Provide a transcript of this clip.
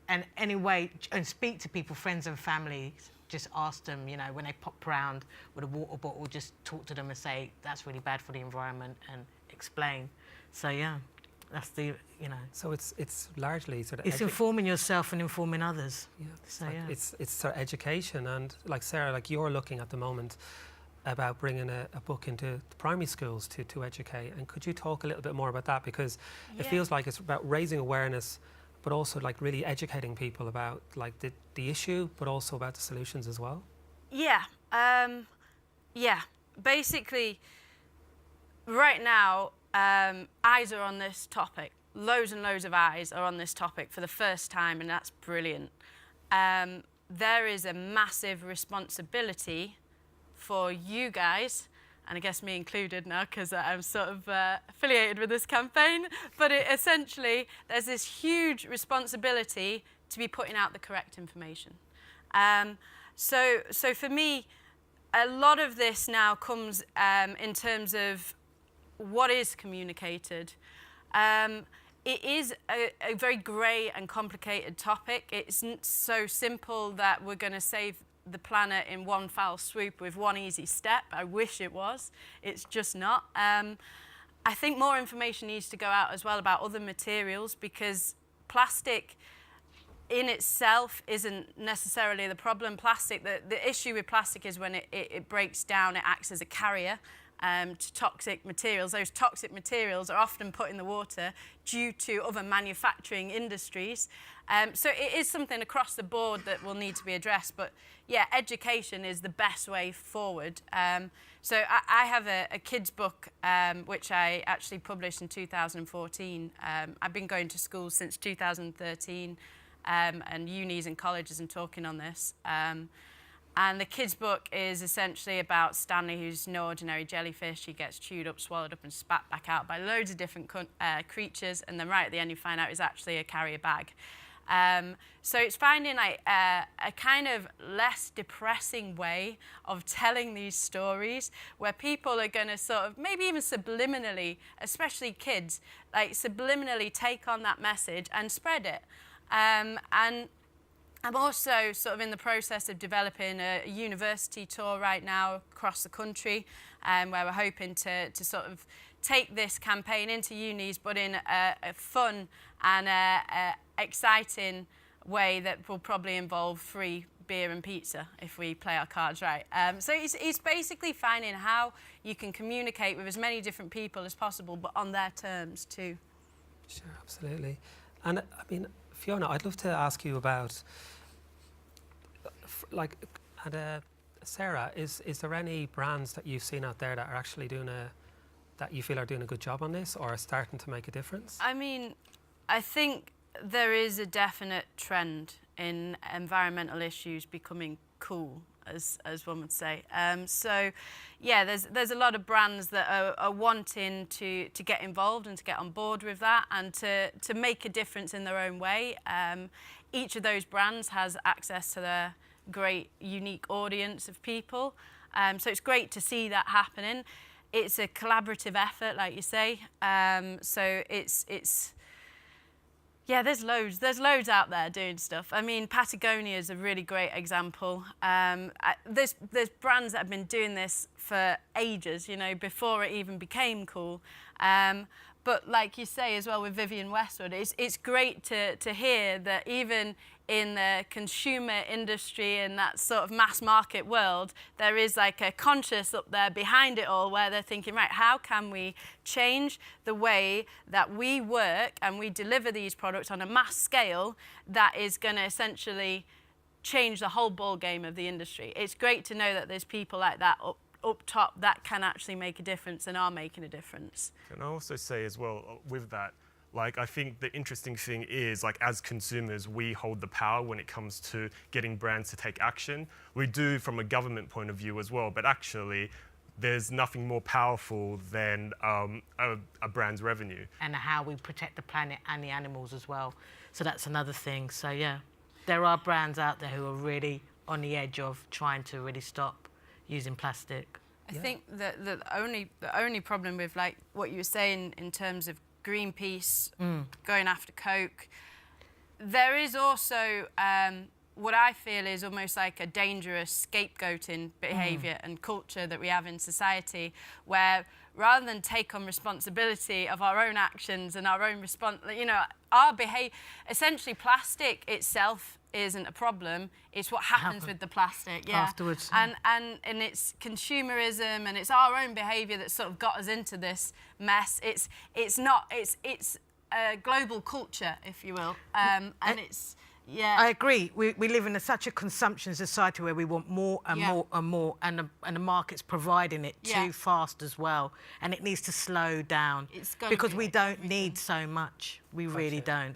and anyway, and speak to people, friends and family. Just ask them, you know, when they pop round with a water bottle, just talk to them and say, that's really bad for the environment, and explain. So, yeah, that's the, you know. So it's largely sort of... It's informing yourself and informing others. Yeah, so, like yeah. It's sort of education. And like Sarah, like you're looking at the moment about bringing a book into the primary schools to educate. And could you talk a little bit more about that? Because it feels like it's about raising awareness, but also like really educating people about like the issue, but also about the solutions as well. Yeah. Yeah. Basically, right now, eyes are on this topic. Loads and loads of eyes are on this topic for the first time, and that's brilliant. There is a massive responsibility for you guys, and I guess me included now because I'm sort of affiliated with this campaign, but essentially there's this huge responsibility to be putting out the correct information. So for me, a lot of this now comes in terms of what is communicated. It is a very grey and complicated topic. It's not so simple that we're going to save the planet in one foul swoop with one easy step. I wish it was. It's just not. I think more information needs to go out as well about other materials, because plastic in itself isn't necessarily the problem. The issue with plastic is when it breaks down, it acts as a carrier to toxic materials. Those toxic materials are often put in the water due to other manufacturing industries. So it is something across the board that will need to be addressed. But yeah, education is the best way forward. So I have a kids book, which I actually published in 2014. I've been going to schools since 2013, and unis and colleges and talking on this. And the kids' book is essentially about Stanley, who's no ordinary jellyfish. He gets chewed up, swallowed up, and spat back out by loads of different creatures. And then right at the end, you find out he's actually a carrier bag. So it's finding like a kind of less depressing way of telling these stories, where people are going to sort of, maybe even subliminally, especially kids, like subliminally take on that message and spread it. And I'm also sort of in the process of developing a university tour right now across the country, where we're hoping to sort of take this campaign into unis, but in a fun and exciting way that will probably involve free beer and pizza if we play our cards right. So it's basically finding how you can communicate with as many different people as possible, but on their terms too. Sure, absolutely. And I mean, Fiona, I'd love to ask you about, like, and Sarah, is there any brands that you've seen out there that are actually that you feel are doing a good job on this, or are starting to make a difference? I mean, I think there is a definite trend in environmental issues becoming cool, as one would say. So, yeah, there's a lot of brands that are wanting to get involved and to get on board with that, and to make a difference in their own way. Each of those brands has access to their great, unique audience of people. So it's great to see that happening. It's a collaborative effort, like you say. So it's yeah, there's loads out there doing stuff. I mean, Patagonia is a really great example. There's brands that have been doing this for ages, you know, before it even became cool. But like you say as well with Vivienne Westwood, it's great to hear that even in the consumer industry and that sort of mass market world, there is like a conscious up there behind it all, where they're thinking, right, how can we change the way that we work and we deliver these products on a mass scale that is going to essentially change the whole ball game of the industry. It's great to know that there's people like that up top that can actually make a difference and are making a difference. Can I also say as well with that, like, I think the interesting thing is, like, as consumers, we hold the power when it comes to getting brands to take action. We do from a government point of view as well, but actually there's nothing more powerful than a brand's revenue. And how we protect the planet and the animals as well. So that's another thing. So yeah, there are brands out there who are really on the edge of trying to really stop using plastic. I think that the only problem with, like, what you were saying in terms of Greenpeace going after Coke, there is also what I feel is almost like a dangerous scapegoating behaviour and culture that we have in society, where rather than take on responsibility of our own actions and our own response, you know, our behaviour, essentially plastic itself isn't a problem, it's what happens with the plastic, afterwards. And it's consumerism and it's our own behaviour that sort of got us into this mess. It's a global culture, if you will, and it's. Yeah, I agree. We live in such a consumption society where we want more and more and more, and the market's providing it too fast as well, and it needs to slow down It's gotta because be we like don't everything. need so much. We really don't.